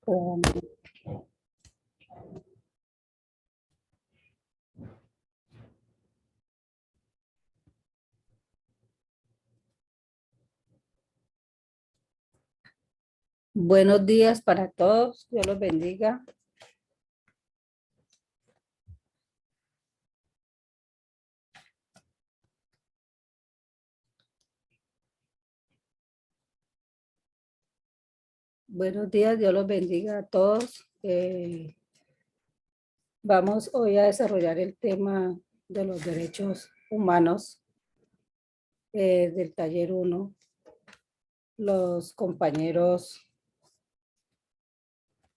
Um, Buenos días para todos, Dios los bendiga. Buenos días, Dios los bendiga a todos. Vamos hoy a desarrollar el tema de los derechos humanos del taller 1. Los compañeros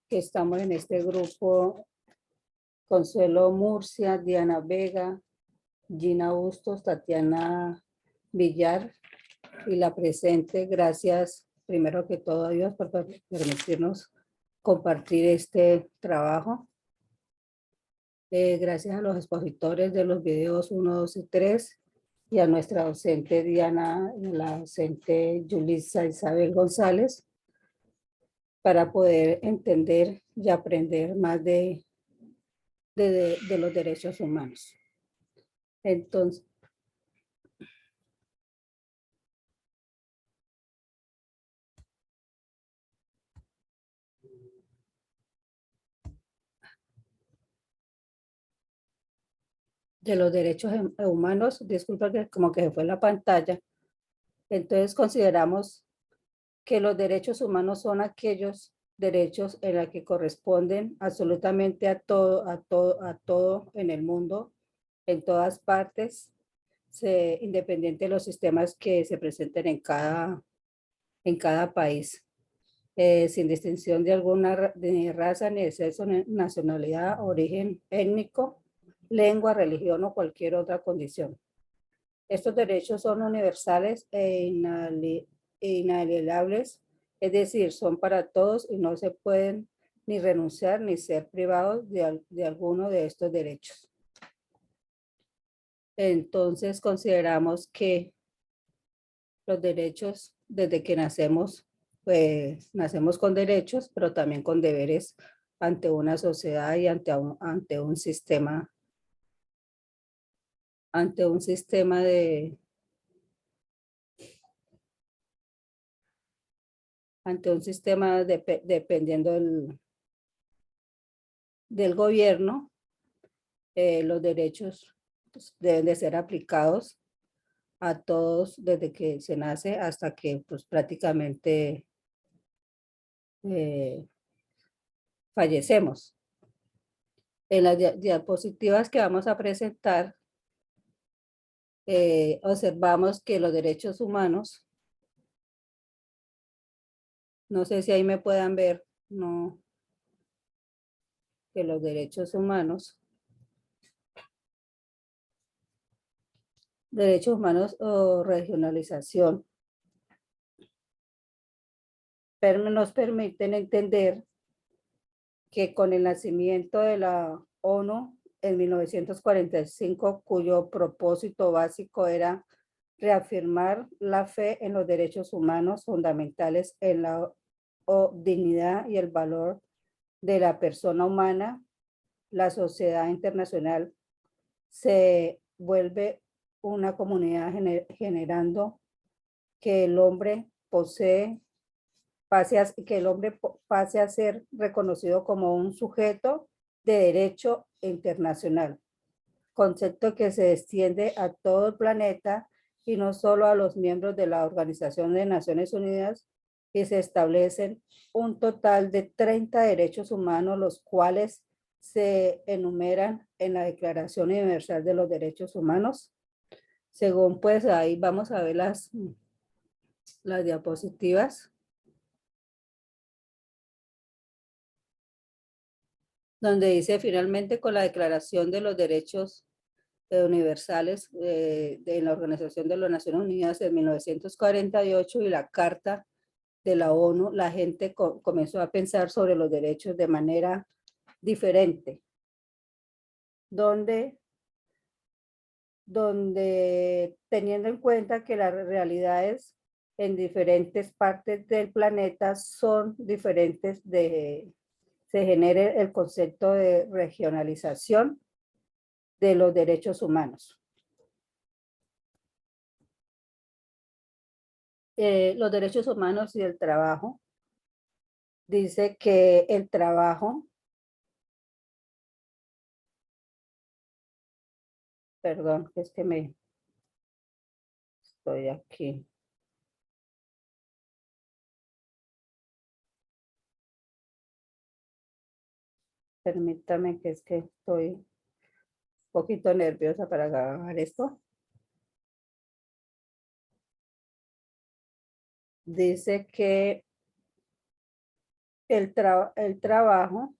que estamos en este grupo, Consuelo Murcia, Diana Vega, Gina Bustos, Tatiana Villar y la presente. Gracias primero que todo a Dios por permitirnos compartir este trabajo. Gracias a los expositores de los videos 1, 2 y 3 y a nuestra docente Diana y a la docente Yulisa Isabel González para poder entender y aprender más de los derechos humanos. Entonces, de los derechos humanos, disculpa que como que se fue la pantalla. Entonces consideramos que los derechos humanos son aquellos derechos en los que corresponden absolutamente a todo en el mundo, en todas partes, independiente de los sistemas que se presenten en cada país, sin distinción de alguna de raza, ni de sexo, ni nacionalidad, origen étnico, lengua, religión o cualquier otra condición. Estos derechos son universales e inalienables, es decir, son para todos y no se pueden ni renunciar ni ser privados de alguno de estos derechos. Entonces consideramos que los derechos, desde que nacemos, pues nacemos con derechos, pero también con deberes ante una sociedad y ante un sistema de dependiendo del gobierno, los derechos pues, deben de ser aplicados a todos desde que se nace hasta que pues prácticamente fallecemos. En las diapositivas que vamos a presentar, observamos que los derechos humanos, no sé si ahí me puedan ver, no, que los derechos humanos o regionalización, pero nos permiten entender que con el nacimiento de la ONU en 1945, cuyo propósito básico era reafirmar la fe en los derechos humanos fundamentales en la dignidad y el valor de la persona humana, la sociedad internacional se vuelve una comunidad generando que el hombre pase a ser reconocido como un sujeto de derecho internacional, concepto que se extiende a todo el planeta y no solo a los miembros de la Organización de Naciones Unidas, y se establecen un total de 30 derechos humanos, los cuales se enumeran en la Declaración Universal de los Derechos Humanos. Según pues ahí vamos a ver las diapositivas, donde dice finalmente con la Declaración de los Derechos Universales de la Organización de las Naciones Unidas en 1948 y la Carta de la ONU, la gente comenzó a pensar sobre los derechos de manera diferente, donde teniendo en cuenta que las realidades en diferentes partes del planeta son diferentes se genere el concepto de regionalización de los derechos humanos. Los derechos humanos y el trabajo. Dice que el trabajo, perdón, es que me estoy aquí. Permítame que es que estoy un poquito nerviosa para grabar esto. Dice que el trabajo,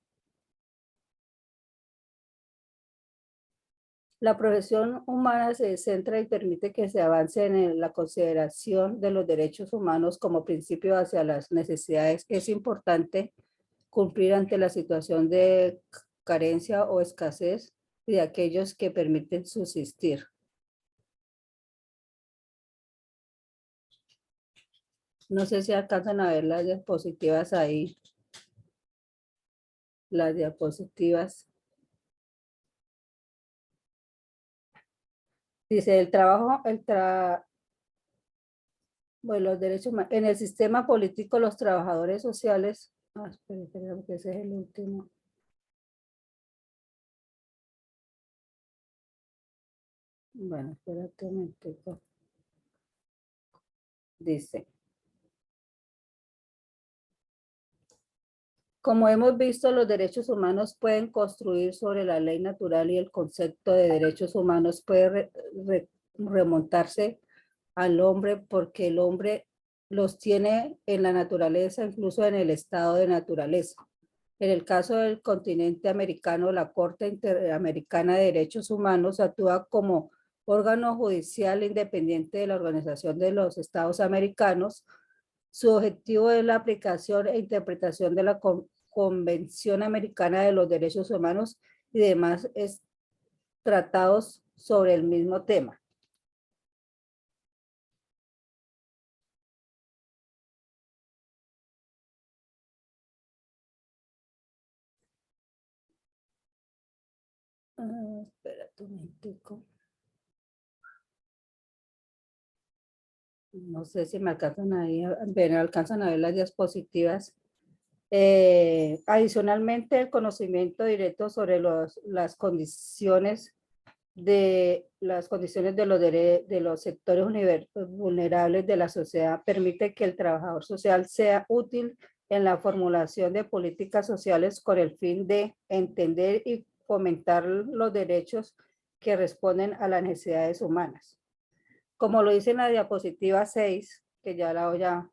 la profesión humana se centra y permite que se avance en la consideración de los derechos humanos como principio hacia las necesidades. Es importante cumplir ante la situación de carencia o escasez de aquellos que permiten subsistir. No sé si alcanzan a ver las diapositivas ahí. Las diapositivas. Dice el trabajo, bueno, los derechos humanos. En el sistema político, los trabajadores sociales. Espera, que ese es el último. Bueno, espérate un momentito. Dice. Como hemos visto, los derechos humanos pueden construir sobre la ley natural y el concepto de derechos humanos puede remontarse al hombre porque el hombre los tiene en la naturaleza, incluso en el estado de naturaleza. En el caso del continente americano, la Corte Interamericana de Derechos Humanos actúa como órgano judicial independiente de la Organización de los Estados Americanos. Su objetivo es la aplicación e interpretación de la Convención Americana de los Derechos Humanos y demás tratados sobre el mismo tema. Espérate un momentico. No sé si me alcanzan a ver las diapositivas. Adicionalmente, el conocimiento directo sobre las condiciones de los sectores vulnerables de la sociedad permite que el trabajador social sea útil en la formulación de políticas sociales con el fin de entender y fomentar los derechos que responden a las necesidades humanas. Como lo dice en la diapositiva 6, que ya la voy a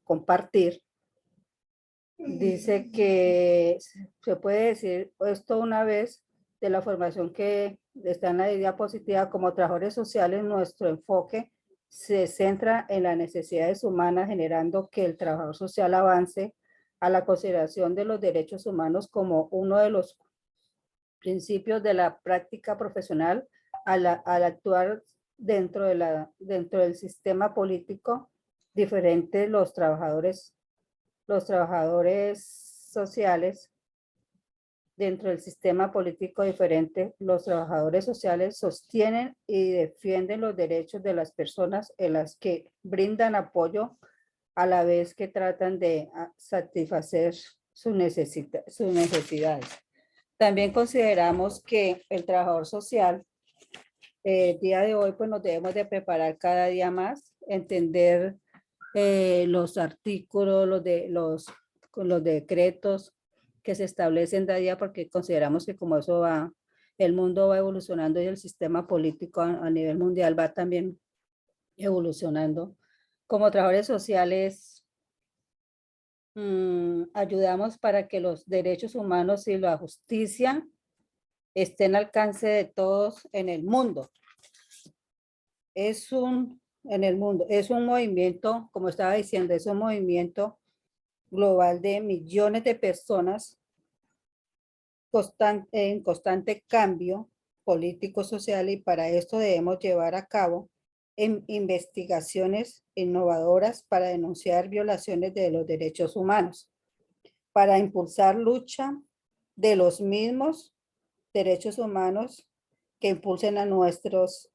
compartir, dice que se puede decir esto una vez de la formación que está en la diapositiva. Como trabajadores sociales, nuestro enfoque se centra en las necesidades humanas, generando que el trabajador social avance a la consideración de los derechos humanos como uno de los principios de la práctica profesional al actuar dentro del sistema político diferente. Los trabajadores sociales dentro del sistema político diferente, los trabajadores sociales sostienen y defienden los derechos de las personas en las que brindan apoyo a la vez que tratan de satisfacer sus necesidades. También consideramos que el trabajador social, el día de hoy, pues nos debemos de preparar cada día más, entender los artículos, los decretos que se establecen día a día, porque consideramos que como eso va, el mundo va evolucionando y el sistema político a nivel mundial va también evolucionando. Como trabajadores sociales, ayudamos para que los derechos humanos y la justicia estén al alcance de todos en el mundo. En el mundo, es un movimiento, como estaba diciendo, es un movimiento global de millones de personas en constante cambio político, social, y para esto debemos llevar a cabo en investigaciones innovadoras para denunciar violaciones de los derechos humanos, para impulsar lucha de los mismos derechos humanos que impulsen a nuestras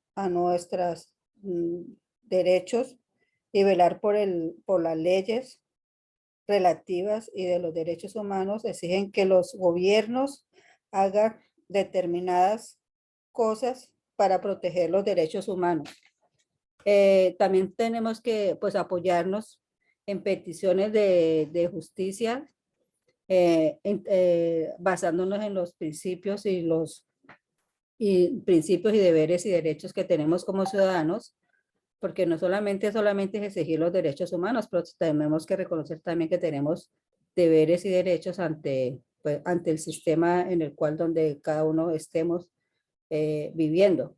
derechos y velar por las leyes relativas y de los derechos humanos, exigen que los gobiernos hagan determinadas cosas para proteger los derechos humanos. También tenemos que pues apoyarnos en peticiones de justicia, basándonos en los principios principios y deberes y derechos que tenemos como ciudadanos, porque no solamente es exigir los derechos humanos, pero tenemos que reconocer también que tenemos deberes y derechos ante, pues, ante el sistema en el cual donde cada uno estemos viviendo.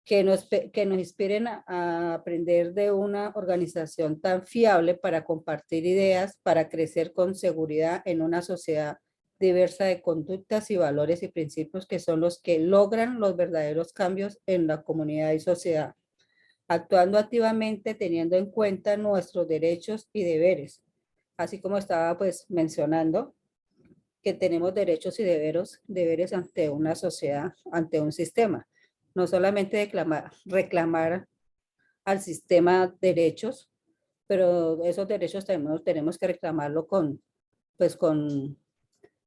Que nos inspiren a aprender de una organización tan fiable para compartir ideas, para crecer con seguridad en una sociedad diversa de conductas y valores y principios que son los que logran los verdaderos cambios en la comunidad y sociedad, actuando activamente teniendo en cuenta nuestros derechos y deberes, así como estaba pues mencionando que tenemos derechos y deberes ante una sociedad, ante un sistema. No solamente reclamar al sistema derechos, pero esos derechos tenemos que reclamarlo pues con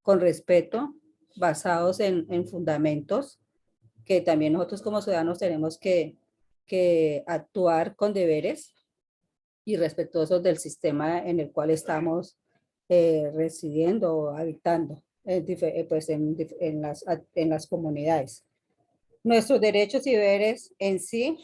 respeto, basados en fundamentos, que también nosotros como ciudadanos tenemos que actuar con deberes y respetuosos del sistema en el cual estamos residiendo o habitando pues en las comunidades. Nuestros derechos y deberes en sí,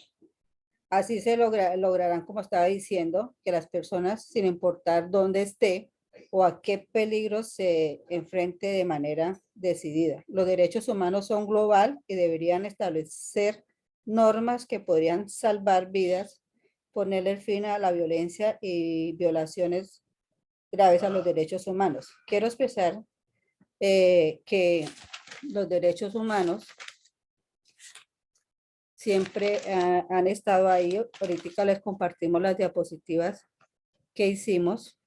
así se lograrán, como estaba diciendo, que las personas, sin importar dónde esté o a qué peligros se enfrente de manera decidida. Los derechos humanos son global y deberían establecer normas que podrían salvar vidas, ponerle fin a la violencia y violaciones graves a los derechos humanos. Quiero expresar que los derechos humanos siempre han estado ahí. Ahorita les compartimos las diapositivas que hicimos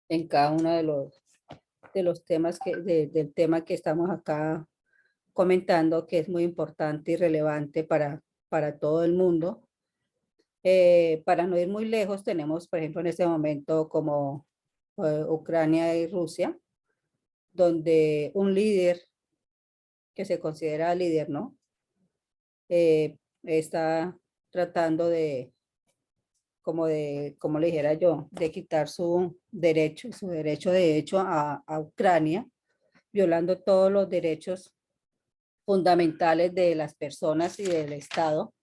en cada uno de los temas del tema que estamos acá comentando, que es muy importante y relevante para todo el mundo. Para no ir muy lejos, tenemos, por ejemplo, en este momento como Ucrania y Rusia, donde un líder que se considera líder, ¿no? Está tratando como le dijera yo, de quitar su derecho de hecho a Ucrania, violando todos los derechos fundamentales de las personas y del Estado.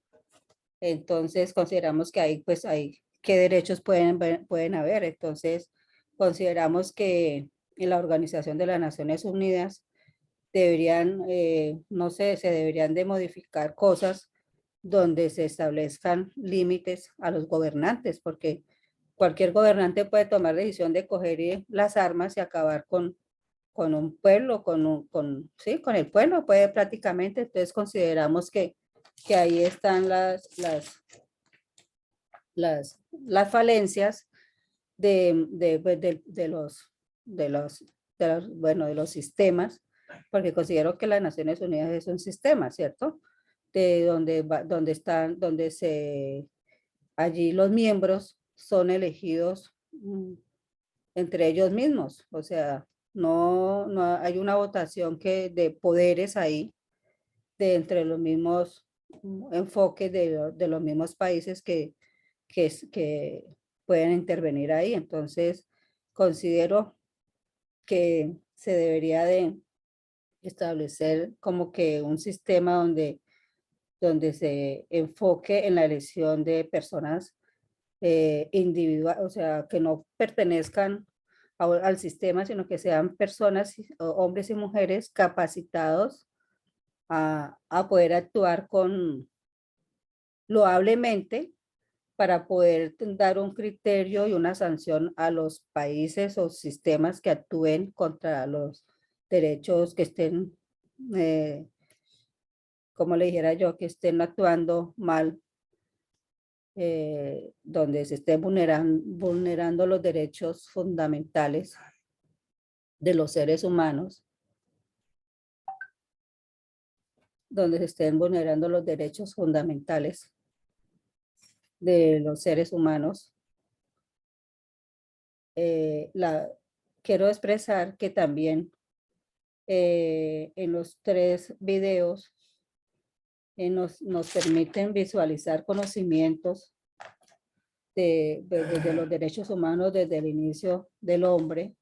Entonces consideramos que hay, pues hay, qué derechos pueden haber. Entonces consideramos que en la Organización de las Naciones Unidas deberían, no sé, se deberían de modificar cosas donde se establezcan límites a los gobernantes, porque cualquier gobernante puede tomar la decisión de coger las armas y acabar con un pueblo, sí, con el pueblo, puede prácticamente. Entonces consideramos que ahí están las falencias pues, bueno, de los sistemas, porque considero que las Naciones Unidas es un sistema, ¿cierto? De allí los miembros son elegidos entre ellos mismos, o sea, no hay una votación de poderes ahí, de entre los mismos enfoques de los mismos países que pueden intervenir ahí. Entonces, considero que se debería de establecer como que un sistema donde se enfoque en la elección de personas individuales, o sea, que no pertenezcan al sistema, sino que sean personas, hombres y mujeres capacitados a poder actuar loablemente para poder dar un criterio y una sanción a los países o sistemas que actúen contra los derechos que estén, como le dijera yo, que estén actuando mal donde se estén vulnerando los derechos fundamentales de los seres humanos, donde se estén vulnerando los derechos fundamentales de los seres humanos. Quiero expresar que también en los 3 videos nos permiten visualizar conocimientos de los derechos humanos desde el inicio del hombre,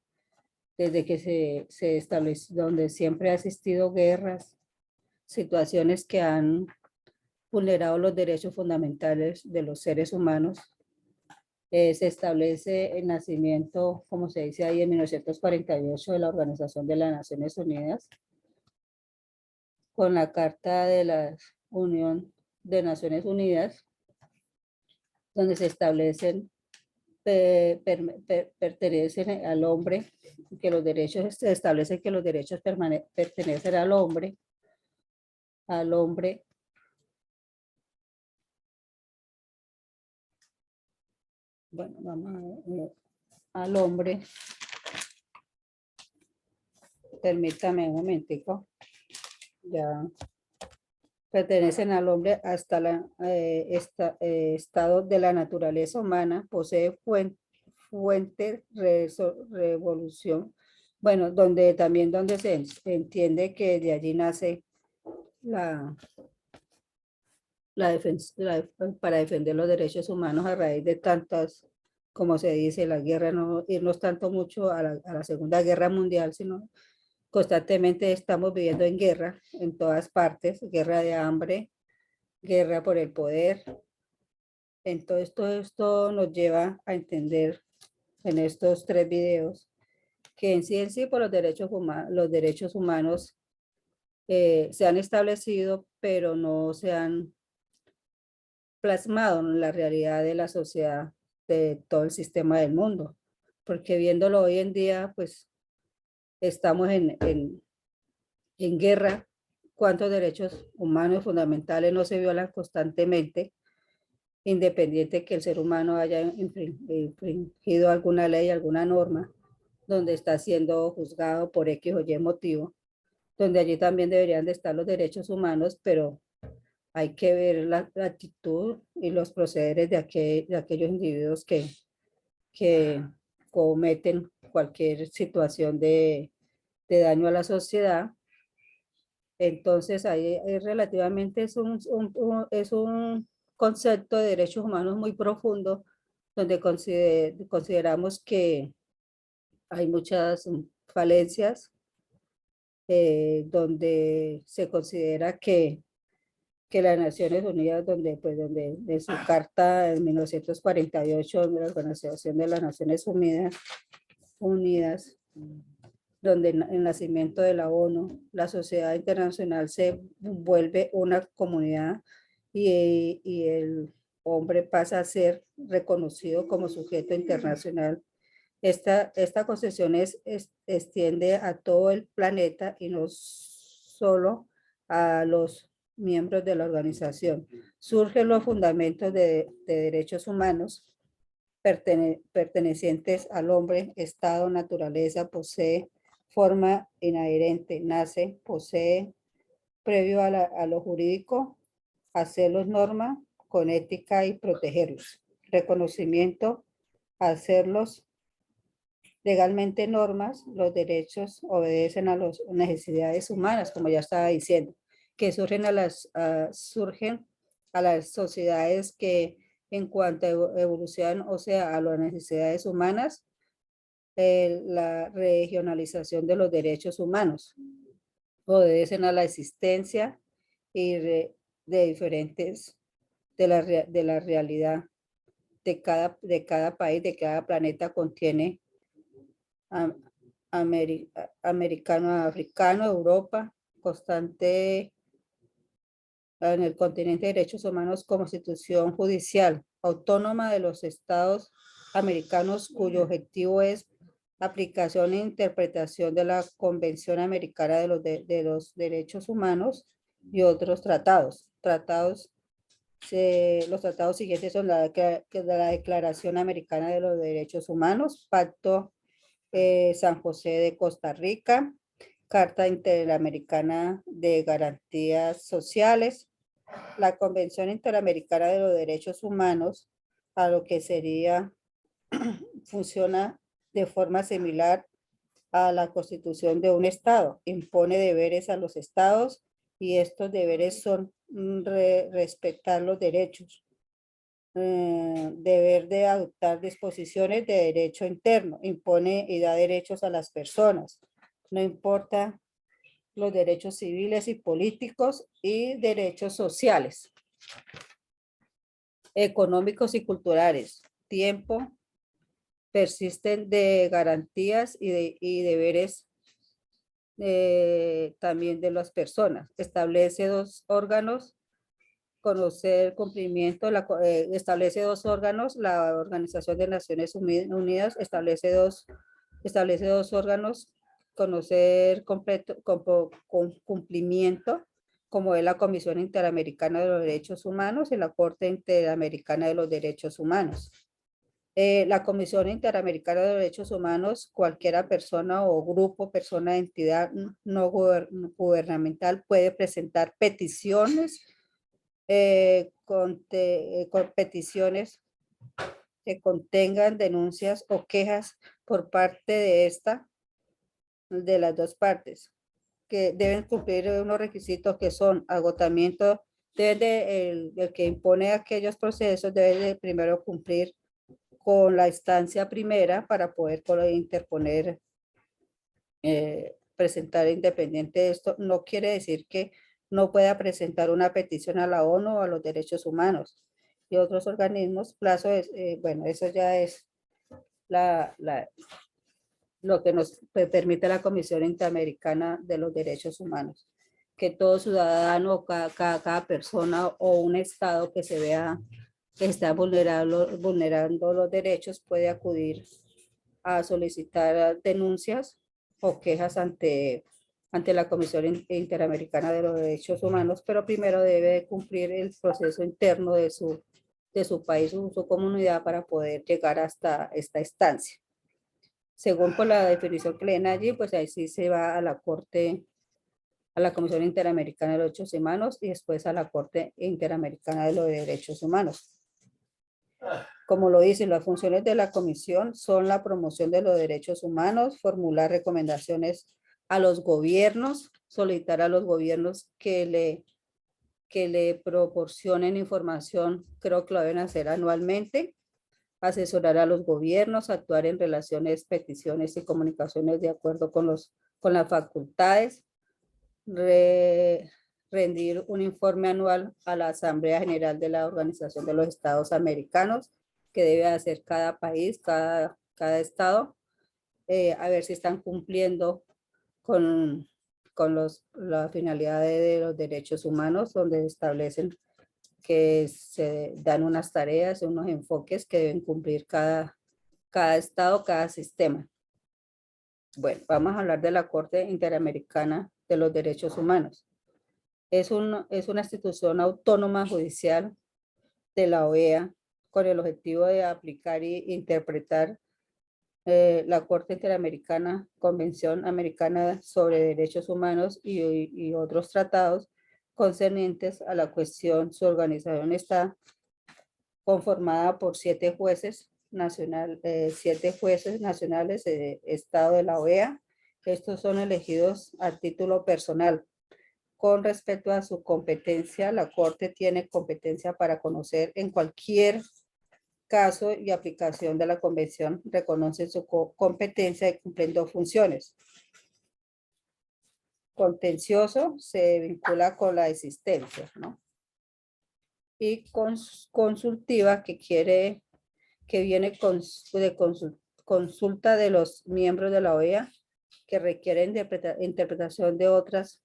desde que se estableció, donde siempre ha existido guerras, situaciones que han vulnerado los derechos fundamentales de los seres humanos. Se establece el nacimiento, como se dice ahí, en 1948 de la Organización de las Naciones Unidas, con la Carta de la Unión de Naciones Unidas, donde se establecen, pertenecen al hombre, que los derechos, se establecen que los derechos pertenecen al hombre, bueno, vamos a ver, al hombre, permítame un momentico, ya. Pertenecen al hombre hasta estado de la naturaleza humana, posee fuente, revolución, bueno, donde se entiende que de allí nace la, para defender los derechos humanos a raíz de tantas, como se dice, la guerra, no irnos tanto mucho a la Segunda Guerra Mundial, sino constantemente estamos viviendo en guerra en todas partes, guerra de hambre, guerra por el poder. Entonces todo esto nos lleva a entender en estos 3 videos que en sí por los derechos humanos se han establecido, pero no se han plasmado en la realidad de la sociedad, de todo el sistema del mundo. Porque viéndolo hoy en día, pues estamos en guerra. ¿Cuántos derechos humanos fundamentales no se violan constantemente, independiente que el ser humano haya infringido alguna ley, alguna norma, donde está siendo juzgado por X o Y motivo, donde allí también deberían de estar los derechos humanos, pero hay que ver la actitud y los procederes de aquellos individuos que cometen cualquier situación de daño a la sociedad. Entonces, ahí relativamente es un concepto de derechos humanos muy profundo, donde consideramos que hay muchas falencias, donde se considera que las Naciones Unidas, donde de su carta en 1948 de la Organización de las Naciones Unidas, donde el nacimiento de la ONU, la sociedad internacional se vuelve una comunidad y el hombre pasa a ser reconocido como sujeto internacional. Esta concesión extiende a todo el planeta y no solo a los miembros de la organización. Surgen los fundamentos de derechos humanos pertenecientes al hombre, estado, naturaleza, posee forma inherente, nace, posee, previo a lo jurídico, hacerlos norma con ética y protegerlos. Reconocimiento, hacerlos legalmente normas, los derechos obedecen a las necesidades humanas, como ya estaba diciendo, que surgen a las sociedades que en cuanto a evolución, o sea, a las necesidades humanas, la regionalización de los derechos humanos, obedecen a la existencia y de diferentes, de la realidad de cada país, de cada planeta contiene americano, africano, Europa, constante en el continente de derechos humanos como institución judicial autónoma de los estados americanos cuyo objetivo es aplicación e interpretación de la Convención Americana de los Derechos Humanos y otros tratados Los tratados siguientes son la Declaración Americana de los Derechos Humanos, Pacto San José de Costa Rica, Carta Interamericana de Garantías Sociales, la Convención Interamericana de los Derechos Humanos, a lo que sería, funciona de forma similar a la Constitución de un Estado. Impone deberes a los estados y estos deberes son respetar los derechos, deber de adoptar disposiciones de derecho interno, impone y da derechos a las personas, no importa los derechos civiles y políticos y derechos sociales, económicos y culturales, tiempo, persisten de garantías y deberes también de las personas. Establece dos órganos, conocer cumplimiento, establece dos órganos, la Organización de Naciones Unidas establece dos órganos, conocer completo, con cumplimiento, como es la Comisión Interamericana de los Derechos Humanos y la Corte Interamericana de los Derechos Humanos. La Comisión Interamericana de Derechos Humanos, cualquiera persona o grupo, persona, entidad no gubernamental puede presentar peticiones, con peticiones que contengan denuncias o quejas por parte de las dos partes, que deben cumplir unos requisitos que son agotamiento, el que impone aquellos procesos debe de primero cumplir con la instancia primera para poder interponer, presentar independiente de esto. No quiere decir que no pueda presentar una petición a la ONU o a los derechos humanos y otros organismos. Plazo es, bueno, eso ya es lo que nos permite la Comisión Interamericana de los Derechos Humanos, que todo ciudadano, cada persona o un estado que se vea que está vulnerando los derechos puede acudir a solicitar denuncias o quejas ante la Comisión Interamericana de los Derechos Humanos, pero primero debe cumplir el proceso interno de su país o su comunidad para poder llegar hasta esta instancia. Según por la definición que leen allí, pues ahí sí se va a la Corte, a la Comisión Interamericana de los Derechos Humanos y después a la Corte Interamericana de los Derechos Humanos. Como lo dicen, las funciones de la comisión son la promoción de los derechos humanos, formular recomendaciones a los gobiernos, solicitar a los gobiernos que le proporcionen información, creo que lo deben hacer anualmente, asesorar a los gobiernos, actuar en relaciones, peticiones y comunicaciones de acuerdo con las facultades, rendir un informe anual a la Asamblea General de la Organización de los Estados Americanos, que debe hacer cada país, cada estado, a ver si están cumpliendo con la finalidad de los derechos humanos, donde establecen que se dan unas tareas, unos enfoques que deben cumplir cada estado, cada sistema. Bueno, vamos a hablar de la Corte Interamericana de los Derechos Humanos. Es una institución autónoma judicial de la OEA con el objetivo de aplicar e interpretar la Corte Interamericana, Convención Americana sobre Derechos Humanos y otros tratados concernientes a la cuestión. Su organización está conformada por 7 jueces nacionales de Estado de la OEA. Estos son elegidos a título personal. Con respecto a su competencia, la Corte tiene competencia para conocer en cualquier caso y aplicación de la Convención, reconoce su competencia y cumpliendo funciones. Contencioso se vincula con la existencia, ¿no? Y consultiva, que viene de consulta de los miembros de la OEA, que requiere interpretación de otros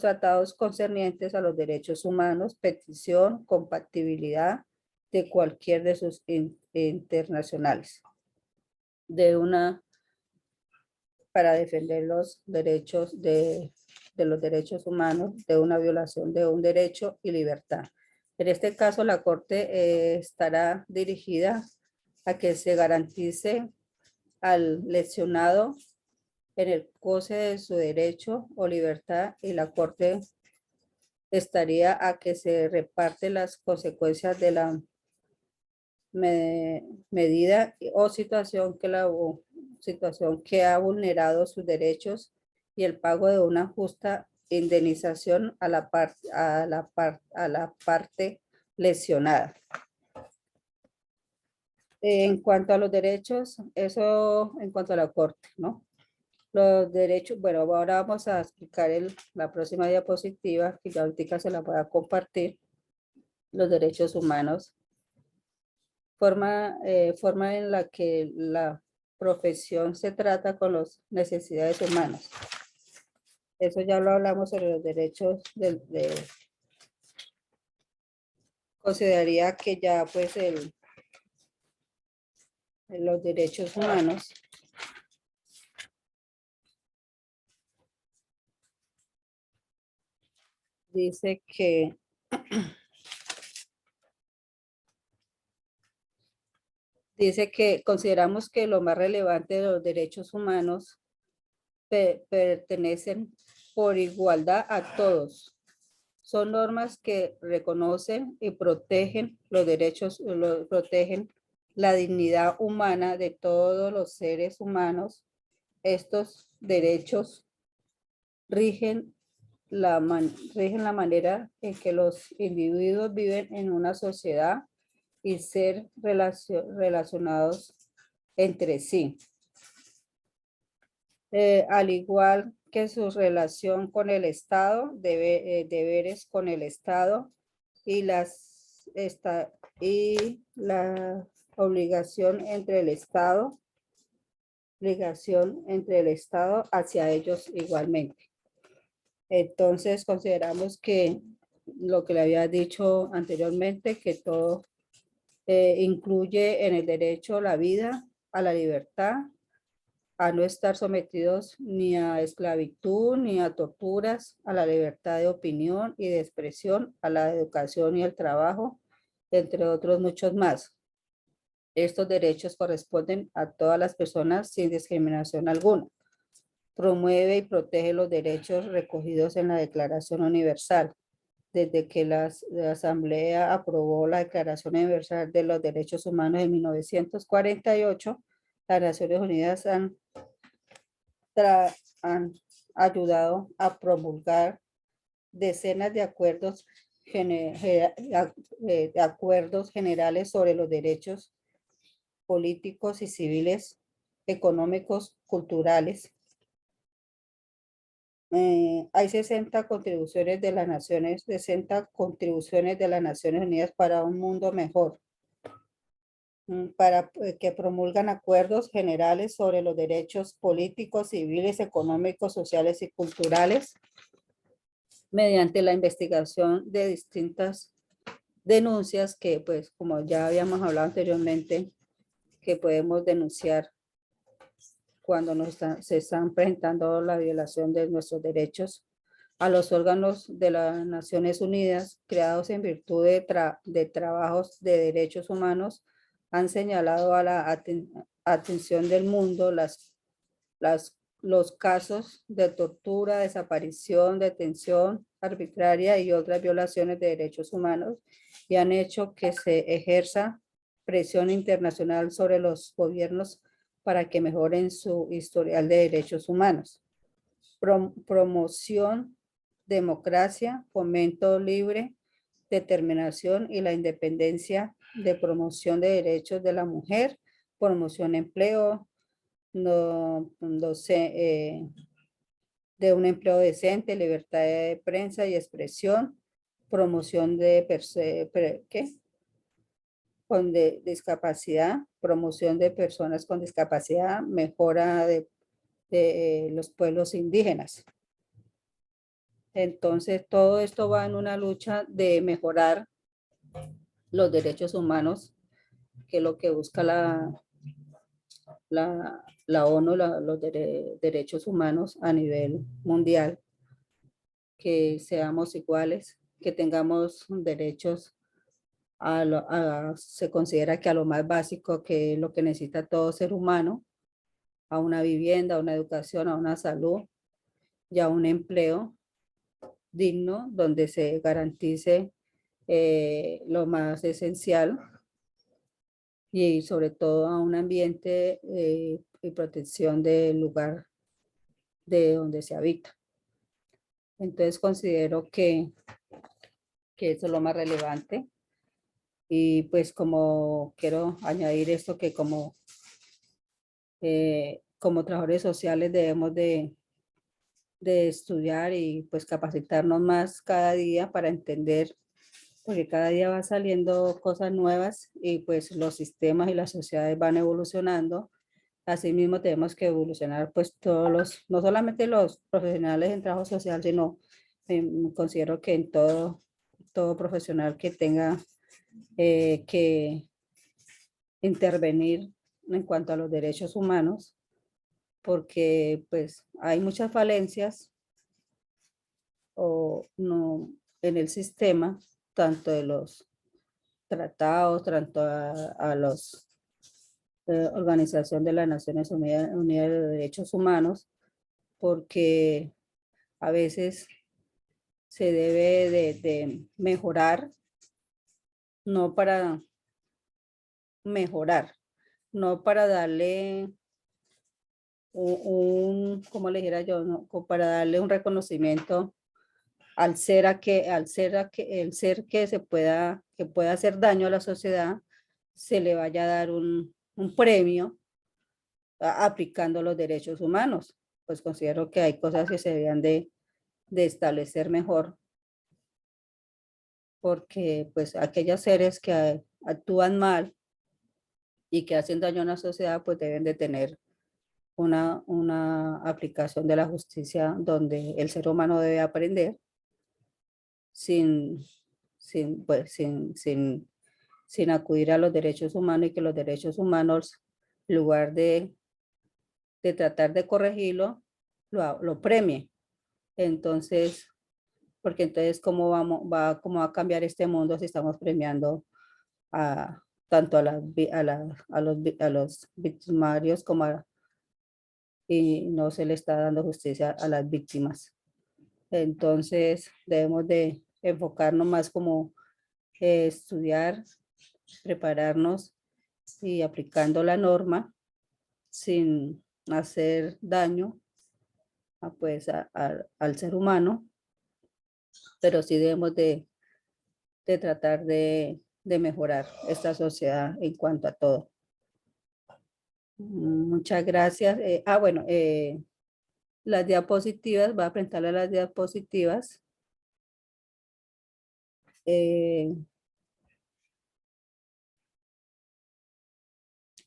tratados concernientes a los derechos humanos, petición, compatibilidad de cualquier de sus internacionales, para defender los derechos de los derechos humanos, de una violación de un derecho y libertad. En este caso, la Corte estará dirigida a que se garantice al lesionado en el goce de su derecho o libertad, y la Corte estaría a que se reparte las consecuencias de la medida o situación que ha vulnerado sus derechos, y el pago de una justa indemnización a la parte lesionada. En cuanto a los derechos, eso en cuanto a la Corte, ¿no? Los derechos, bueno, ahora vamos a explicar la próxima diapositiva, que ya ahorita se la voy a compartir. Los derechos humanos. Forma en la que la profesión se trata con las necesidades humanas. Eso ya lo hablamos sobre los derechos consideraría que ya pues los derechos humanos dice que consideramos que lo más relevante de los derechos humanos pertenecen por igualdad a todos. Son normas que reconocen y protegen los derechos, protegen la dignidad humana de todos los seres humanos. Estos derechos rigen rigen la manera en que los individuos viven en una sociedad y ser relacionados entre sí. Al igual que su relación con el Estado, deberes con el Estado y la obligación entre el Estado hacia ellos igualmente. Entonces consideramos que lo que le había dicho anteriormente, que todo incluye en el derecho a la vida, a la libertad, a no estar sometidos ni a esclavitud, ni a torturas, a la libertad de opinión y de expresión, a la educación y el trabajo, entre otros muchos más. Estos derechos corresponden a todas las personas sin discriminación alguna. Promueve y protege los derechos recogidos en la Declaración Universal. Desde que la Asamblea aprobó la Declaración Universal de los Derechos Humanos en 1948, las Naciones Unidas han ayudado a promulgar decenas de acuerdos generales sobre los derechos políticos y civiles, económicos, culturales. Hay 60 contribuciones de las Naciones Unidas para un mundo mejor, para que promulgan acuerdos generales sobre los derechos políticos, civiles, económicos, sociales y culturales, mediante la investigación de distintas denuncias que, pues, como ya habíamos hablado anteriormente, que podemos denunciar cuando se están presentando la violación de nuestros derechos a los órganos de las Naciones Unidas creados en virtud de trabajos de derechos humanos. Han señalado a la atención del mundo los casos de tortura, desaparición, detención arbitraria y otras violaciones de derechos humanos, y han hecho que se ejerza presión internacional sobre los gobiernos para que mejoren su historial de derechos humanos. Promoción, democracia, fomento libre, determinación y la independencia, de promoción de derechos de la mujer, promoción empleo, de un empleo decente, libertad de prensa y expresión, promoción de discapacidad, promoción de personas con discapacidad, mejora de los pueblos indígenas. Entonces, todo esto va en una lucha de mejorar los derechos humanos, que es lo que busca la ONU, los derechos humanos a nivel mundial, que seamos iguales, que tengamos derechos se considera que a lo más básico, que es lo que necesita todo ser humano, a una vivienda, a una educación, a una salud y a un empleo digno donde se garantice lo más esencial y sobre todo a un ambiente y protección del lugar de donde se habita. Entonces considero que eso es lo más relevante. Y pues como quiero añadir esto, que como trabajadores sociales debemos de estudiar y pues capacitarnos más cada día para entender, porque cada día va saliendo cosas nuevas y pues los sistemas y las sociedades van evolucionando. Asimismo tenemos que evolucionar pues todos no solamente los profesionales en trabajo social, sino considero que en todo profesional que tenga que intervenir en cuanto a los derechos humanos, porque pues hay muchas falencias o no en el sistema, tanto de los tratados, tanto a los Organización de las Naciones Unidas de Derechos Humanos, porque a veces se debe de mejorar, no para mejorar, no para darle como le dijera yo, ¿no? Como para darle un reconocimiento al ser el ser que pueda hacer daño a la sociedad, se le vaya a dar un premio aplicando los derechos humanos. Pues considero que hay cosas que se debían de establecer mejor, porque pues aquellos seres que actúan mal y que hacen daño a la sociedad, pues deben de tener una aplicación de la justicia donde el ser humano debe aprender sin, pues, sin acudir a los derechos humanos y que los derechos humanos, en lugar de tratar de corregirlo, lo premie. Entonces, porque entonces, ¿cómo va a cambiar este mundo si estamos premiando a, tanto a los victimarios y no se le está dando justicia a las víctimas? Entonces, debemos de enfocarnos más como estudiar, prepararnos y aplicando la norma sin hacer daño pues, al ser humano, pero sí debemos de tratar de mejorar esta sociedad en cuanto a todo. Muchas gracias. Bueno, las diapositivas, voy a presentarle las diapositivas.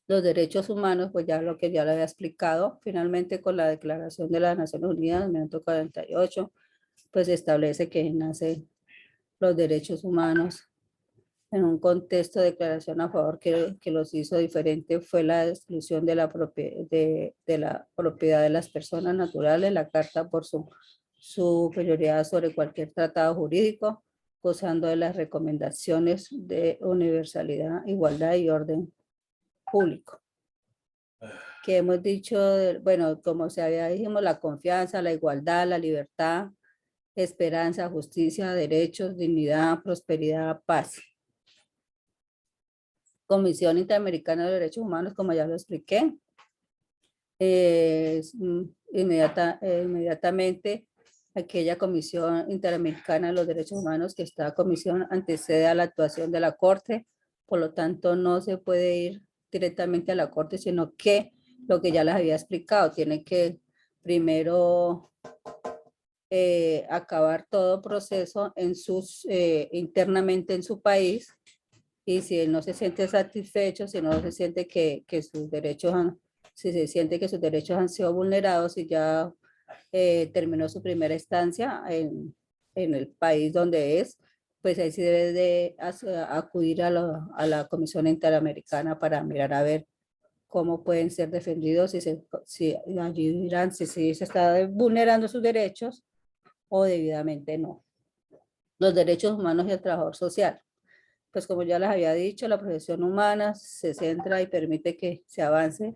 Los derechos humanos, pues ya lo que ya le había explicado, finalmente con la Declaración de las Naciones Unidas, 1948, pues establece que nace los derechos humanos en un contexto de declaración a favor que los hizo diferente fue la exclusión de la propiedad de las personas naturales, la Carta por su superioridad sobre cualquier tratado jurídico, gozando de las recomendaciones de universalidad, igualdad y orden público. Que hemos dicho, bueno, como se había dijimos, la confianza, la igualdad, la libertad, esperanza, justicia, derechos, dignidad, prosperidad, paz. Comisión Interamericana de Derechos Humanos, como ya lo expliqué. Inmediatamente aquella Comisión Interamericana de los Derechos Humanos, que esta comisión antecede a la actuación de la Corte, por lo tanto no se puede ir directamente a la Corte, sino que lo que ya les había explicado, tiene que primero acabar todo proceso internamente en su país, y si él no se siente satisfecho, si no se siente que sus derechos si se siente que sus derechos han sido vulnerados y ya terminó su primera estancia en el país donde es, pues ahí sí debe de acudir a la Comisión Interamericana para mirar a ver cómo pueden ser defendidos, si allí dirán si se está vulnerando sus derechos o debidamente no. Los derechos humanos y el trabajador social. pues como ya les había dicho, la profesión humana se centra y permite que se avance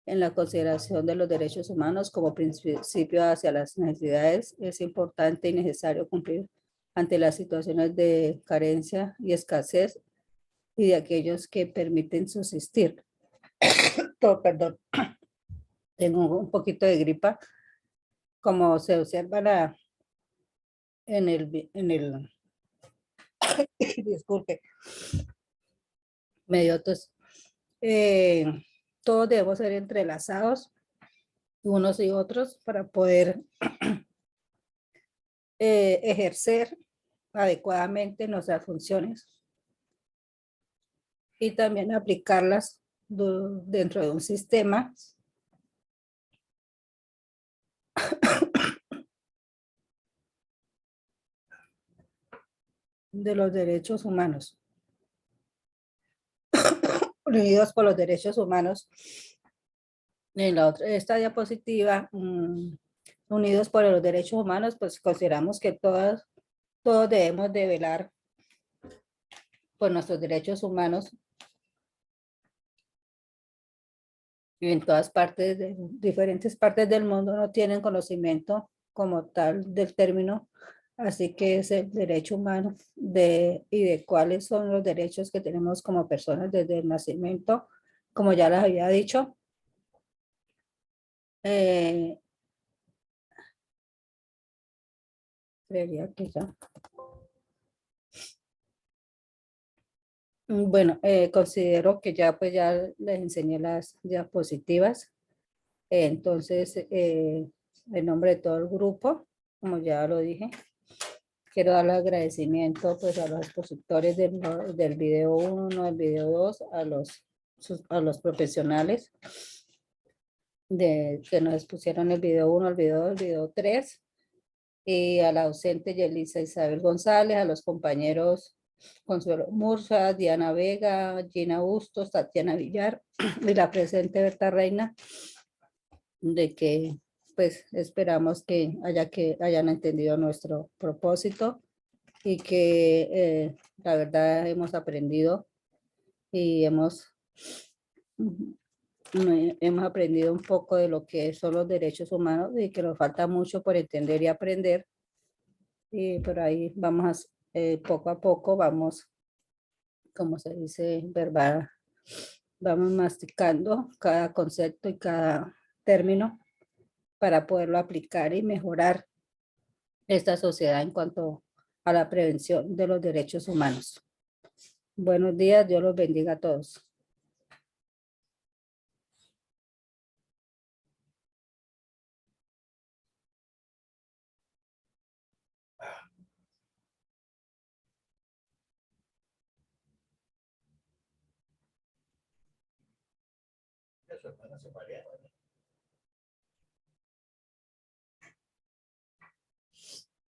en la consideración de los derechos humanos como principio hacia las necesidades. Es importante y necesario cumplir ante las situaciones de carencia y escasez y de aquellos que permiten subsistir. Perdón, tengo un poquito de gripa, como se observa en el disculpe, medio tos. Eh, todos debemos ser entrelazados unos y otros para poder ejercer adecuadamente nuestras funciones y también aplicarlas dentro de un sistema de los derechos humanos, unidos por los derechos humanos. En esta diapositiva, unidos por los derechos humanos, pues consideramos que todos debemos de velar por nuestros derechos humanos y en todas partes, de diferentes partes del mundo no tienen conocimiento como tal del término, así que es el derecho humano y de cuáles son los derechos que tenemos como personas desde el nacimiento, como ya les había dicho. Creería que ya. Bueno, considero que ya pues ya les enseñé las diapositivas. Entonces, en nombre de todo el grupo, como ya lo dije, quiero dar el agradecimiento pues a los expositores del video 1, del video 2, a los profesionales que nos expusieron el video 1, el video 2, el video 3, y a la docente Yelisa Isabel González, a los compañeros Consuelo Murza, Diana Vega, Gina Bustos, Tatiana Villar y la presente Berta Reina, de que pues esperamos que hayan entendido nuestro propósito y que la verdad hemos aprendido y hemos aprendido un poco de lo que son los derechos humanos y que nos falta mucho por entender y aprender. Y por ahí vamos poco a poco, vamos, como se dice, verbal, vamos masticando cada concepto y cada término para poderlo aplicar y mejorar esta sociedad en cuanto a la prevención de los derechos humanos. Buenos días, Dios los bendiga a todos.